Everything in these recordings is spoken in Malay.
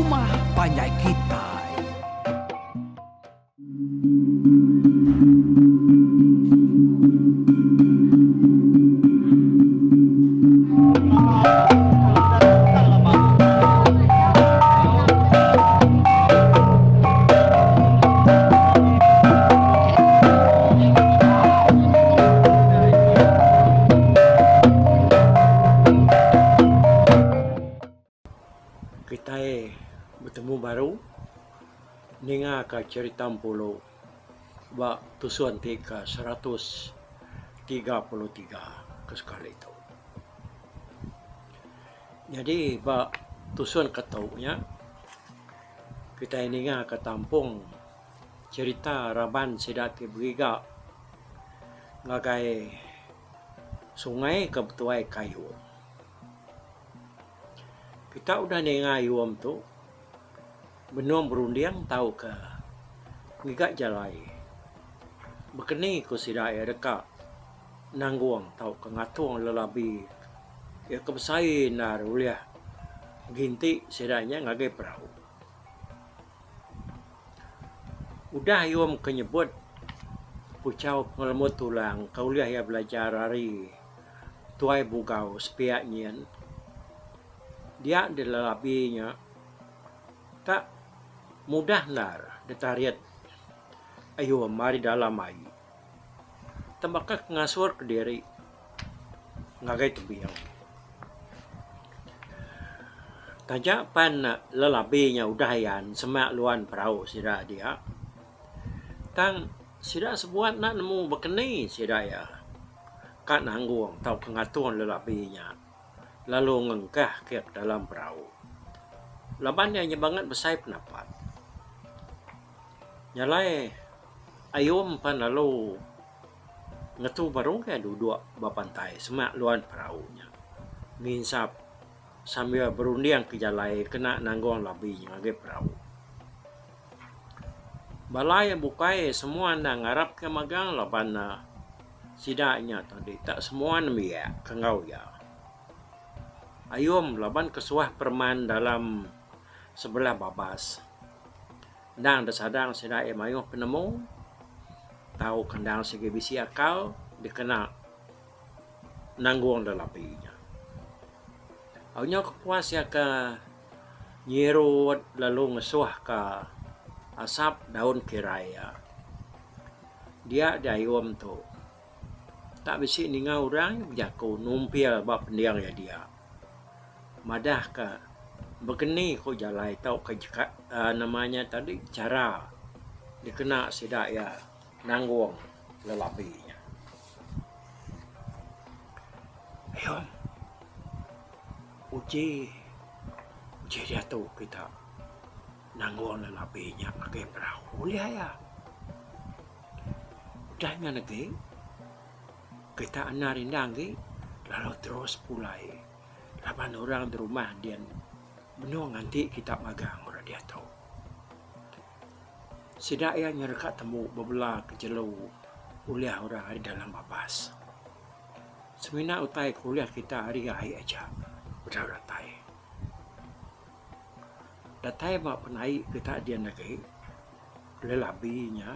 Rumah Panjai Kitai. Kita bertemu baru ninga ka cerita pulau ba tusuan tika 133 ke sekali itu. Jadi ba tusuan ketaunya kita ninga ke tampung cerita Raban Sidati Begiga ngagai sungai kebetuai kayu. Kita udah nengai iwam tu benuang berundiang tahu ke ngigak jalai bekeni ko sidaya deka nangguang tahu ke ngatuang lelabi ya kebesai nar uliah ginti sidanya ngagai perahu udah iwam kenyebut pucau pengelemut tulang kauliah ya belajar hari tuai bugau sepiak nyen dia di lelabinya tak mudah nar detariat ayo mari dalam ai tembakak ngasur ke diri ngagai tebiang tajak pan lelabinya udahan semak luan perahu sira dia tang sira sebuat nak nemu bekeni sira ya kak nangguang tau kengatuan lelabinya lalu ngengkah ke dalam perahu. Laban yang banget besai pendapat. Nyalai ayom pan lalu ngetu barung ke duduk bapantai semak luan perahunya. Nginsap sambil berundiang ke jalai kena nanggung labi ngagai perahu. Balai bukai semua nang ngarap ke magang laban sidaknya tadi tak semua nemiak kengau ya. Ayom laban kesuah perman dalam sebelah babas. Dang desadang sida mayuh penemu. Tahu kendang segi bisi akal dikena nanggung lelapinya. Awnya kepuas ya ke nyirut lalu ngesuah ke asap daun kiraya. Dia ayom tu. Tak bisi ninga orang jaku numpil bab pendiang ya dia. Madah ke begini ko jalai tau ke namanya tadi cara dikena sidak ya nanggung lelapinya. Ayo uji dia tu kita nanggung lelapinya pakai perahu lihat ya. Udahnya lagi kita anarindang lalu terus pulai. Lapan orang di rumah dia benuang nanti kita magang orang dia tahu. Sidak ya nyerkat temu bebelah kejelu uliah orang hari dalam babas. Semina utai kuliah kita hari aja. Udah datai. Datai mak penai kita dia negeri lelabinya.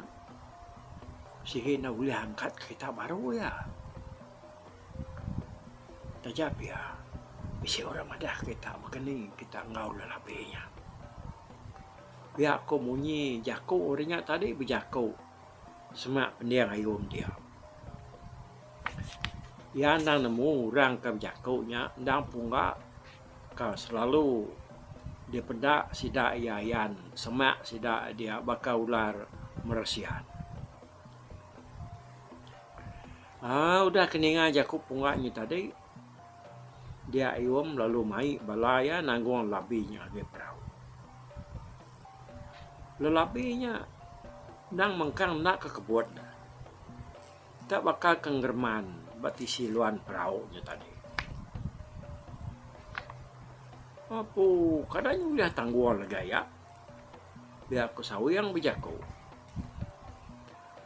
Sehingga uliah angkat kita baru ya. Tajap ya. Bisi orang madah kita begini kita ngau lelabinya. Biar aku munyi jaku orangnya tadi berjaku semak pendiang ayum dia. Ya nang nemu orang ke jakunya ndang punga ke selalu dia pedak sidak yayan semak sidak dia bakal ular meresian. Udah keninga jaku punganya tadi. Dia ayom lalu mai balaya nanggung labinya ke perahu. Lelabinya nang mengkang nak ke kebun. Tak bakal kenggerman batisi luan perahunya tadi. Apa kadang udah tangguh gaya. Biar aku sawi yang berjaku.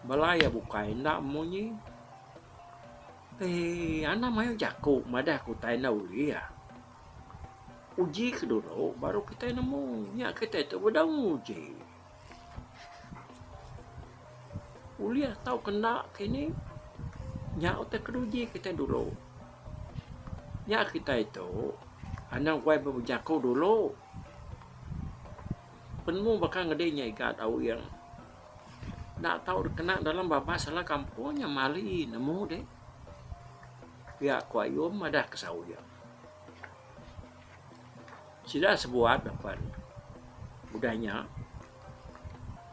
Balaya bukai nak munyi. Anak mayo jaku madah ku tai na uli ya. uji ke dulu, baru kita nemu. Ya kita itu udah uji. Uliah tahu kena kini, ya kita keruji kita dulu. Ya kita itu, anak gue berjaku dulu. Penemu bakal ngedenya ikat au yang nak tahu kena dalam bapa salah kampungnya mali nemu deh. Ya kuayum ada kesauya. Sudah sebuah depan budanya.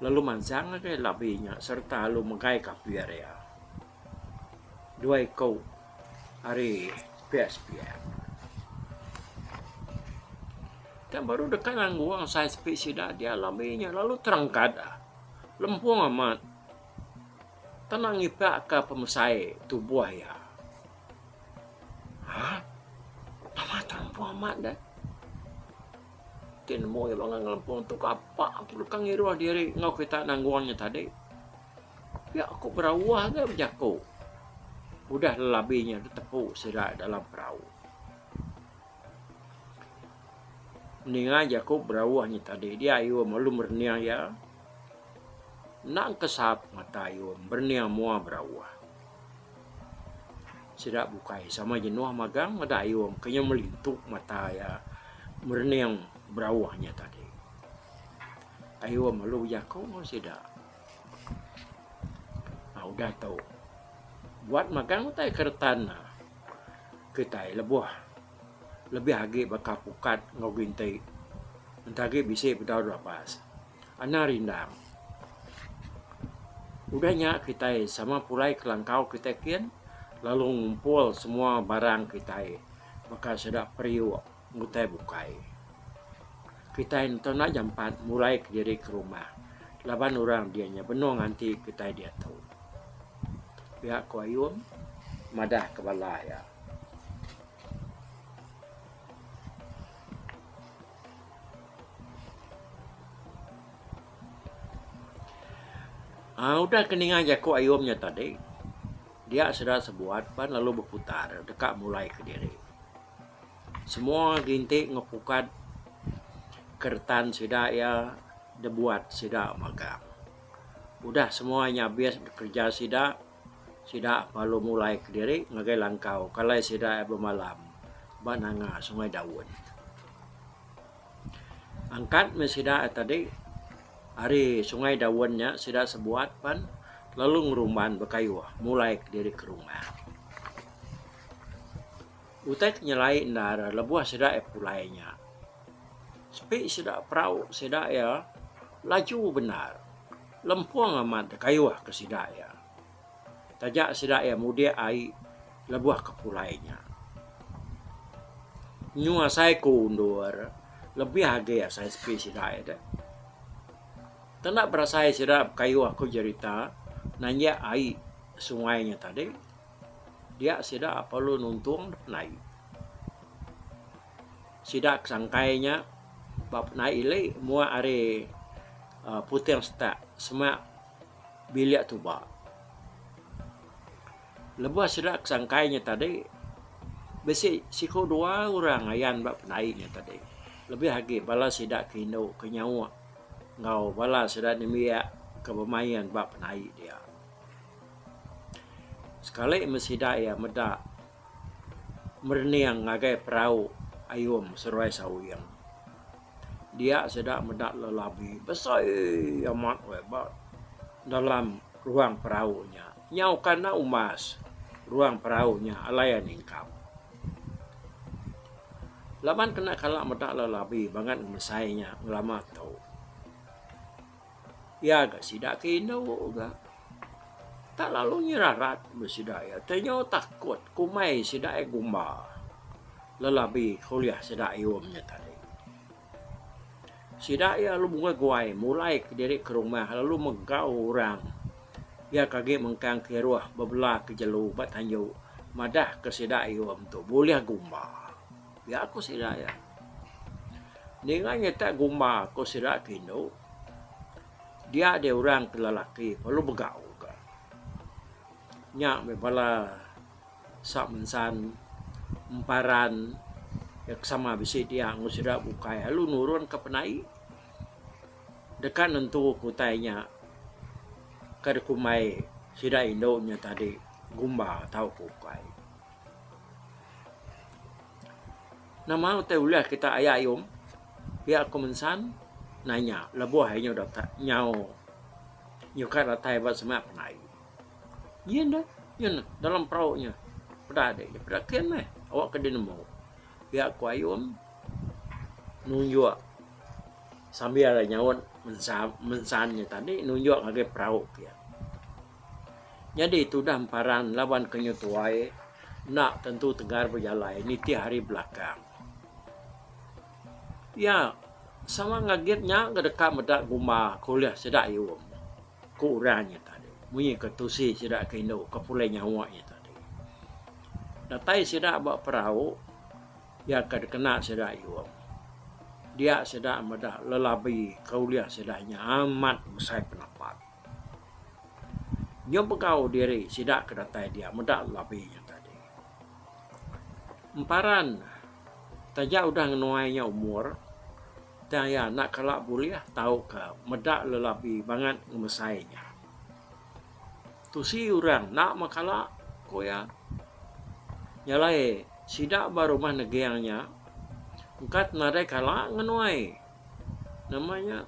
Lalu manjang ke labinya serta lalu mengai kapiar ya. Dua kau hari bias-bias. Dan baru dekat nangguang saya spesida dia labinya lalu terangkat lempung amat. Tenang ipak ke pemesai tubuh ya. Hah? Lama terlempung amat dah. Tin mo ya bang lempung tu apa? Perlu kang iruah diri ngau kita nangguangnya tadi. Ya aku berawah ke berjaku. Udah labinya ditepuk sila dalam perahu. Mending aja aku berawahnya tadi. Dia ayu malu berniang ya. Nak kesap mata ayu berniang mua berawah. Sila bukai sama jenuh magang ada ayu kayaknya melintuk mata ya. Berniang berawahnya tadi. Ayu malu jaku mau sila. Nah, udah tahu. Buat magang tay kertan kita lebih hagi bakal pukat ngau gintai entah bisa berdau rapas ana rindang udahnya kita sama pulai kelangkau kita kian lalu ngumpul semua barang kita bakal sedap periuk ngutai bukai kita itu nak jam 4 mulai ke diri ke rumah 8 orang dianya benar nanti kita dia tahu pihak kuayum madah ke balaya. Udah kening aja kok ayumnya tadi. Dia sudah sebuat pan lalu berputar dekat mulai ke diri. Semua gintik ngepukat kertan sudah ya dibuat sudah magang. Udah semuanya bias bekerja sudah lalu mulai ke diri ngagai langkau kalau sudah bermalam bananga sungai daun. Angkat mesida tadi hari sungai daunnya sudah sebuat pan lalu ngerumban berkayu mulai dari ke rumah. Utek nyelai ndara lebuah sudah pulainya. Sepi sudah perahu sudah ya laju benar. Lempung amat kayu ke sudah ya. Tajak sudah ya mudia ai lebuah ke pulainya. Nyua saya kundur lebih harga ya saya sepi sudah ya. Tenak berasa sedap kayu aku cerita nanya air sungainya tadi dia sedap apa lu nuntung naik sedap sangkainya bab naik ile mua are putih stak semua bilik tuba lepas sedap sangkainya tadi besi siko 2 orang ayan bab naiknya tadi lebih lagi bala sedap kino kenyawa ngau bala sudah nimia kebemayan bab naik dia. Sekali mesida ya meda merniang ngagai perahu ayum seruai sauyang. Dia sudah meda lelabi besar amat hebat dalam ruang perahunya. Nyau kana umas ruang perahunya alayan ingkap. Laban kena kalak meda lelabi banget mesainya ngelama tau. Ya gak sidak kino gak. Tak lalu nyerarat bersidak ya. Tanya takut kumai sidak gumba. Lelabi kuliah sidak iumnya tadi. Sidak ya lu bunga guai mulai ke diri ke rumah lalu megau orang. Ya kaki mengkang ke ruah bebelah ke jelu bat hanyu. Madah ke sidak ium tu boleh gumba. Ya aku sidak ya. Dengan tak gumba aku sidak kino. Dia ada orang lelaki perlu begau ke. Nyak bala sak mensan emparan sama bisi dia ngusira bukai lalu nurun ke penai dekat nentu kutainya kumai sida Indonya tadi gumba tahu bukai nama te ulah kita ayayum pihak komensan nanya lebuh hanya data nyau nyukat ratai buat semua penai yen dalam peraunya pada ada pada kian awak ke dinamo pihak kuayum nunjuk sambil nyawon mensannya tadi nunjuk lagi perahu dia. Jadi itu dah hamparan lawan kenyutuai nak tentu tegar berjalan ini tiap hari belakang. Ya sama ngagetnya kedekat medak guma kuliah sedak iwam kurangnya tadi. Munyi ketusi sedak kendo kepulai nyawanya tadi. Datai sedak bawa perahu ya kena sedak iwam. Dia sedak medak lelabi kuliah sedaknya amat besar pendapat. Nyo pegau diri sidak kedatai dia medak labinya tadi. Emparan tajak udah ngenuainya umur tanya nak kelak buliah tahu ke medak lelabi banget ngemesainya. Tu si orang nak makala koya nyalai sidak baru mah negeangnya engkat nadai kala ngenuai namanya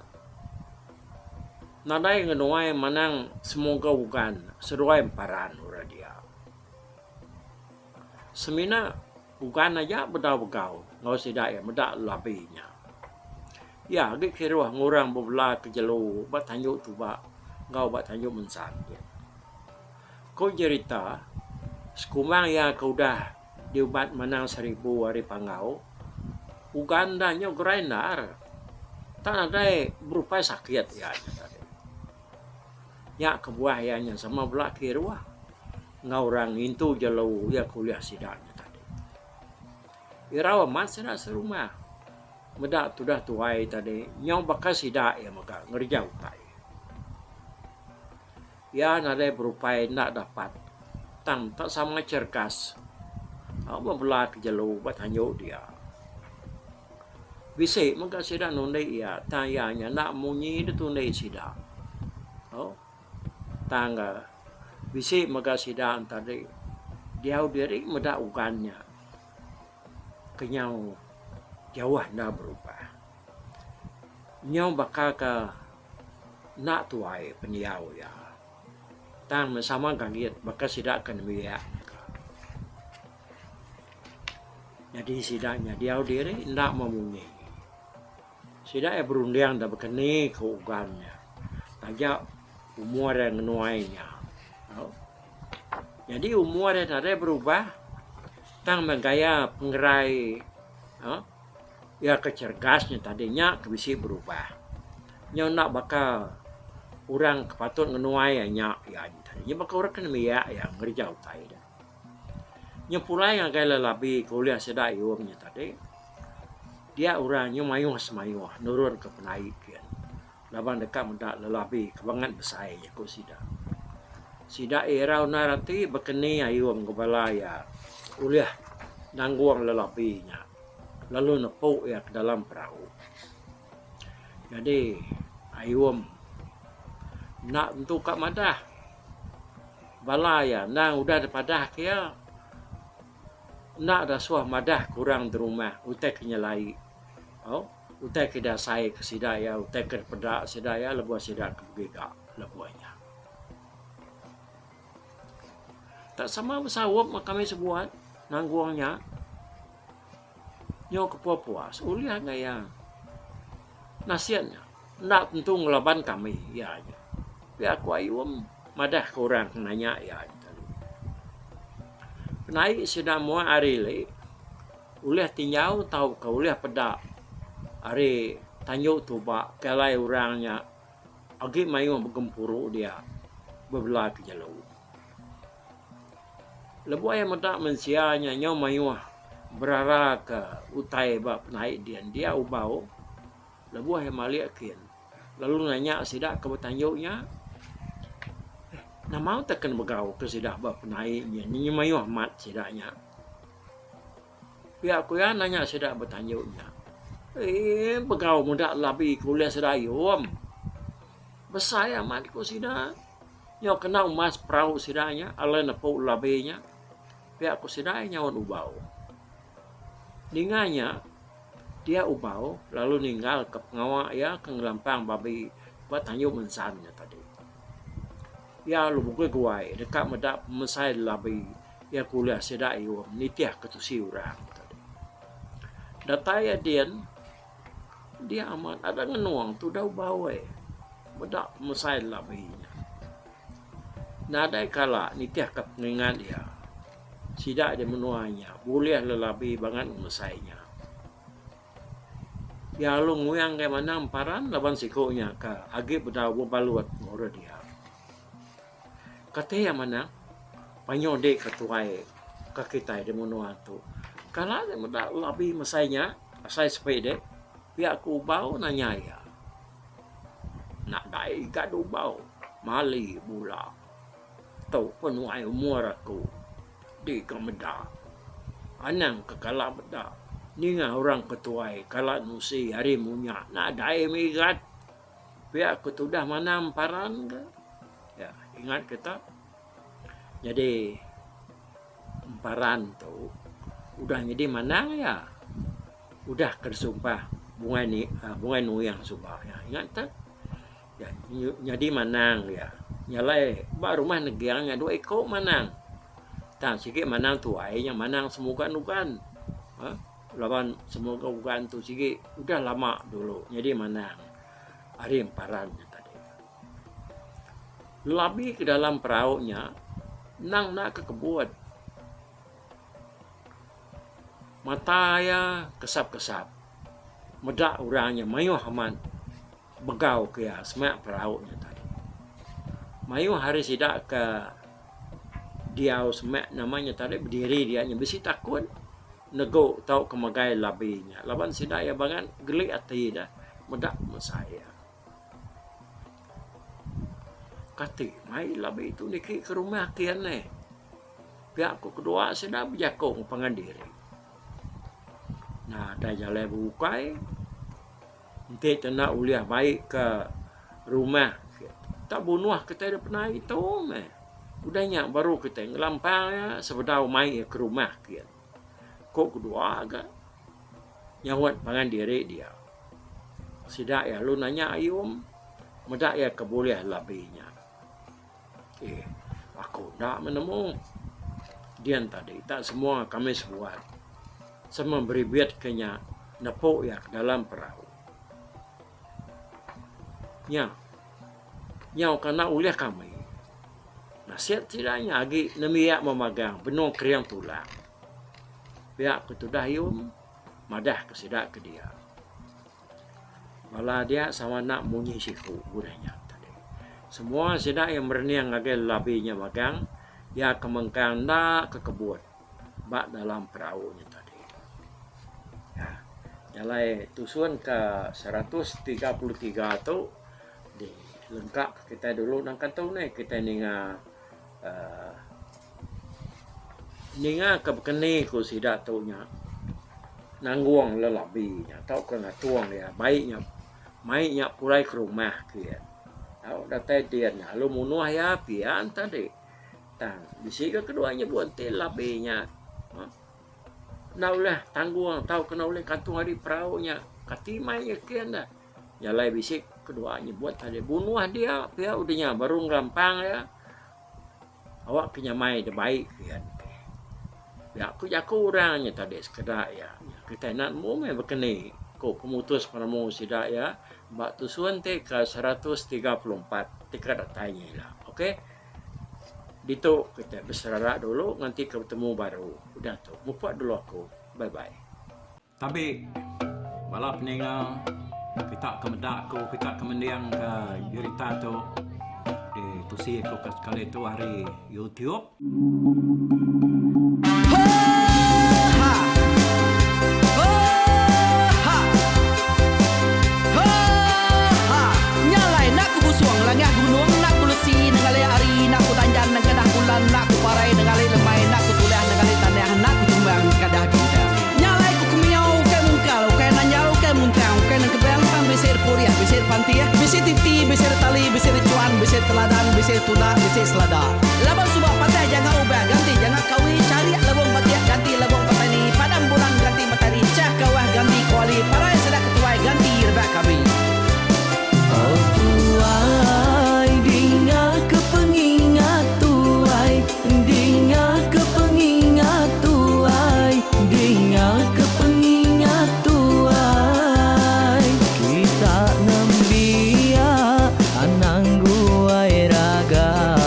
nadai ngenuai manang semoga bukan seruai emparan ura dia semina bukan aja bedau-begau ngau sidak ya medak labinya ya gik kiruah ngurang bebelah ke jelu bat tanjuk tu ba ngau bat tanjuk mensan dia kau cerita sekumang ya kau dah diubat menang 1000 hari pangau Ugandanya grinder tak ada berupa sakit ya tadi ya kebuahannya sama belak kiruah ngaurang itu jelu ya kuliah sidaknya tadi irawa mas sana serumah medak tudah tuai tadi nyong bakal sidak ya maka ngerjau tai ya nade berupa nak dapat tang tak sama cergas apa belak jelu bat hanyuk dia Bisik maka sidak nundai ya tayanya nak munyi itu nundai sidak. Oh, tangga bisik maka sidak tadi dia diri medak ukannya kenyau jauh dah berubah. Nyau bakal ke nak tuai penyiau ya. Tang bersama kaget bakal sidak kan biak. Jadi sidaknya dia diri nak memunyi. Sidak berundang dah berkeni ke ugannya. Tajak umur yang menuainya. Oh. Jadi umur yang tadi berubah. Tang menggaya penggerai. Oh. Ya kecergasnya tadinya kebisi berubah. Nya nak bakal orang kepatut menuainya. Ya tadinya bakal orang kena miak yang ngerjau tai dah. Nya pula yang kaya lelabi kuliah sedak iwamnya tadi. Dia orangnya mayuh semayuh nurun ke penaikan. Laban dekat mendak lelabi kebangan besar ya kau sidak. Sidak era narati berkeni ayum kepala ya. Uliah nangguang lelabinya. Lalu nepuk ya ke dalam perahu. Jadi ayum nak tentu kat madah. Bala ya nang udah depadah kia. Nak dah suah madah kurang di rumah. Utek nyelai. Oh, utai kita saya ke sidaya, utai ke pedak sidaya, lebuah sidak ke begigak lebuahnya. Tak sama bersawap kami sebuat nangguangnya. Nyo kepuas-puas, uliah gaya nasihatnya. Nak tentu ngelaban kami, ya. Ya aku ayum madah kurang nanya ya. Naik sidak mua arile, uliah tinggal tahu ke uliah pedak. Hari tanjuk tu bak kalai orangnya agi mayuh bergempuru dia berbelah ke jalu. Lebu ayam medak mensianya nyaw mayuh berara ke utai bak naik dia ubau. Lebu ayam maliakin. Lalu nanya sidak ke bertanjuknya. Nama tekan begau ke sidak bak naiknya. Ni mayuh mat sidaknya. Pihak ku ya nanya sedak bertanyuknya. Begau muda labi kuliah sedayum. Besar amat ku sida. Nyo kena emas perahu sidanya, ala nepuk labinya. Pihak ku sidanya nyawan ubau. Ninganya dia ubau lalu ninggal ke pengawak ya ke ngelampang babi buat tanyuk mensannya tadi. Ya lu buku guai dekat medak mesai labi ya kuliah sedayum nitiah ketusi urang tadi. Dataya dia amat ada ngenuang tu dah ubau medak mesai labinya. Nadai kala nitiah ke pengingat dia. Sidak dia menuanya boleh lelabi bangan mesainya. Ya lu nguyang ke mana amparan laban sikonya ke agi bedawu baluat ngora dia. Kata yang mana panyode ketuai ke kita dia menua tu. Kalau dia medak labi mesainya asai sepede pihak ku bau nanya ya. Nak dai gadu bau mali bula. Tau penuai umur aku di kemeda. Anang kekala beda. Ninga orang ketuai kala nusi hari munya nak dai migat. Pihak ketudah mana amparan ke? Ya, ingat kita. Jadi amparan tu udah jadi manang ya. Udah kersumpah bunga nu yang sumpah ya. Ingat tak? Ya, jadi manang ya. Nyalai baru rumah negiangnya 2 ekor manang. Tak sikit manang tu airnya manang semoga nukan. Lawan semoga ugan tu sikit udah lama dulu. Jadi manang. Hari emparannya tadi. Labi ke dalam perahunya nang nak ke kebun. Mata ya kesap-kesap. Medak orangnya mayuh haman begau ke ya semak perahunya tadi. Mayuh hari sidak ke diau semak namanya tadi berdiri dia nya besi takut nego tau kemagai labinya. Laban sidak ya bangan gelik hati dah medak mesaya. Kati mai labi itu niki ke rumah kian ne. Pihak ku kedua sidak berjakong pengandiri. Nah, dah jalan bukai. Nanti nak uliah baik ke rumah. Tak bunuh kita ada pernah itu meh. Udahnya baru kita ngelampang ya sebedau mai ke rumah kian. Kok kedua agak nyawat pangan diri dia. Sidak ya lu nanya ayum. Medak ya keboleh labinya. Aku tak menemu. Dian tadi tak semua kami sebuat. Semua beri biat kenya nepuk ya ke dalam perahu. Nyau kena uliah kami. Nasihat tidaknya agi nemiak memegang benung kriang tulang. Pihak ketudah yum madah kesidak ke dia. Malah dia sama nak munyi siku budanya tadi. Semua sidak yang berniang agi labinya magang ya kemengkang nak ke kebun bak dalam perahunya tadi. Ya, nyalai tusuan ke 133 tu di lengkap kita dulu nang kantong ni kita ninga ke bekeni ku sidak tu nya nangguang lelabinya tau kena tuang ya baiknya maiknya pulai ke rumah kia. Tau datai dia nya lu munuh ya pian tadi. Tang bisi ke keduanya buat tel labinya. Naulah tangguang tau kena oleh kantung hari perahunya. Katimai ya kian dah. Nyalai bisik keduanya buat tadi bunuh dia pihak udahnya baru ngelampang ya. Awak kenyamai dah baik kian. Ya aku jaku orangnya tadi sekedar ya. Kita nak mu me berkeni. Ko pemutus paramu sidak ya. Bak tusuan te ke 134 tiket datanya lah. Okey. Dito kita berserarak dulu nanti ketemu baru. Udah tu. Mupak dulu aku. Bye bye. Tapi balap peninggal kita kemedak ko kita kemendiang ke berita tu di tusi ko kali tu hari YouTube. Nyalai nak ku busuang langah gunung nak ku lesi nengali ari nak ku tanjan nang kadah bulan nak ku parai nengali lemai nak ku tulah nengali tanah nak ku tumbang kadah kita. Nyalai Bisik tuna, bisik selada. Laban subah patai jangan ubah ganti, jangan kawi cari labung batiak ganti labung petani. Padam bulan ganti matahari, cah kawah ganti kuali. Parai sedap ketuai ganti rebak kami. Oh tuai, dinga kepengingat tuai, dinga kepengingat tuai, dinga kepengingat tuai. Kita nembia anang guai raga,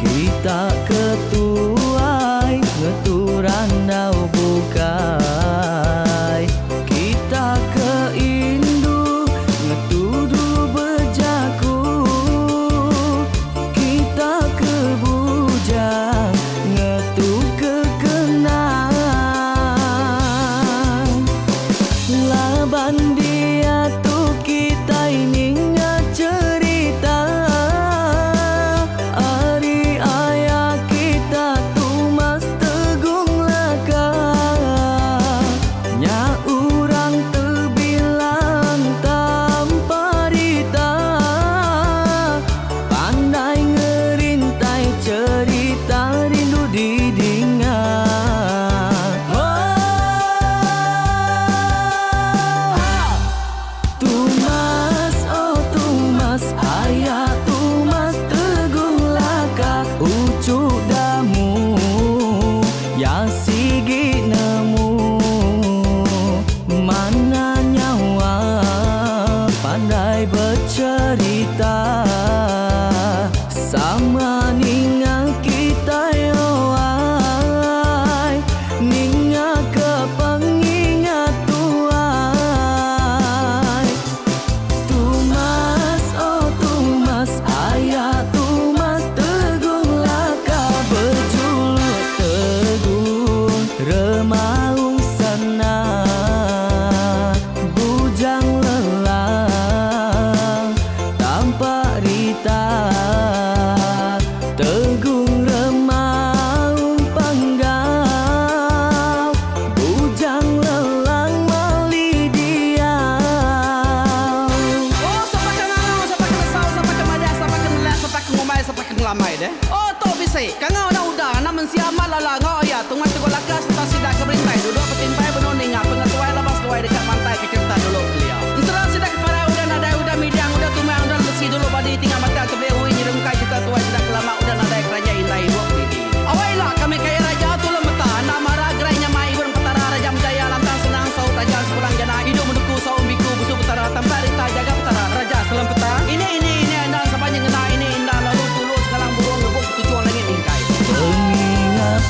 kita ketuai ngeturan dau bukai, kita keindu ngetudu bejaku, kita ke bujang ngetu kekenang. Laban dia tu kita ini cerita, ari ayah kita tu mas tegung laka, nya urang terbilang tanpa rita, pandai ngerintai cerita rindu didingat. Tumas, oh tumas, ayah tumas tegung laka, ucuk damu ya sigi nemu, mana nyawa pandai bercerita, sama ninga kita yoai, ninga kepengingat tuai. Tumas, oh tumas, ayah tumas tegung laka, berjuluk tegung remaung sana, bujang lelang tanpa rita, tegung remaung panggau, bujang lelang mali diau. Oh, sampai ke ngau, sampai ke lesau, sampai ke madas, sampai ke nelas, sampai ke ngomai, sampai ke ngelamai deh. Oh, to bisik. Kangau dah udah, namun siamat lala ngau ya. Tungas tegol lakas, tak sidak ke berintai. Duduk petimpai benoning, pengatuai lepas tuai dekat pantai ke cerita dulu beliau. Serang sidak ke para udah nadai, udah midang, udah tumai, udah besi dulu badi tinggal mata kebehui, nyerungkai cerita tuai sidak kelama, udah nadai kerajaan intai buat pidi. Awailah kami kaya raja tu lemeta, nak marah gerainya mai burung petara raja menjaya lantang senang saut raja sepulang jana hidup menduku saum biku busuk petara tanpa rita jaga petara raja selam peta. Ini anda sepanjang ngena ini indah lalu tulu sekarang burung ngebuk tujuan langit ingkai. Pengingat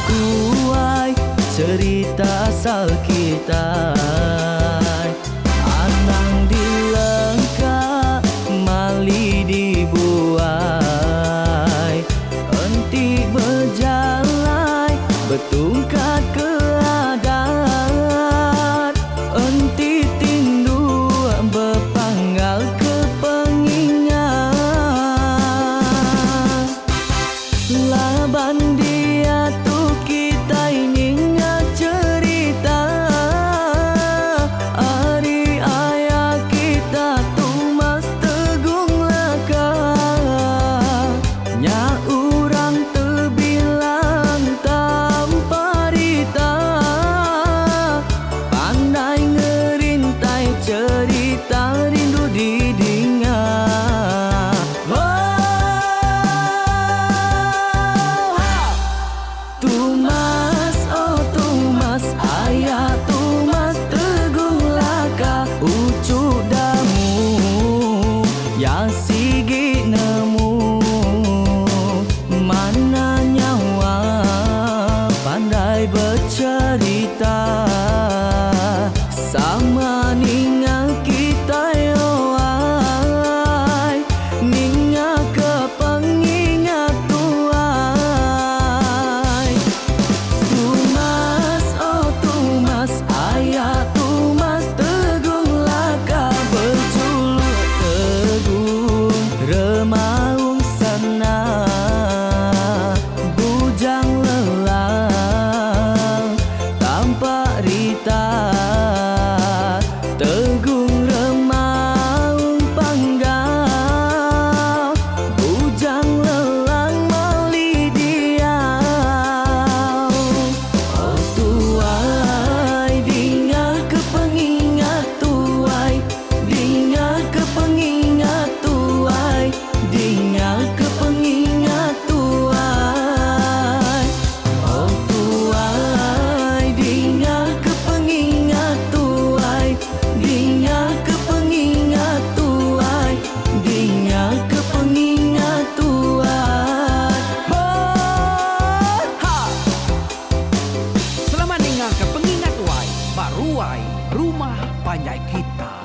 Mulai rumah panjai kita.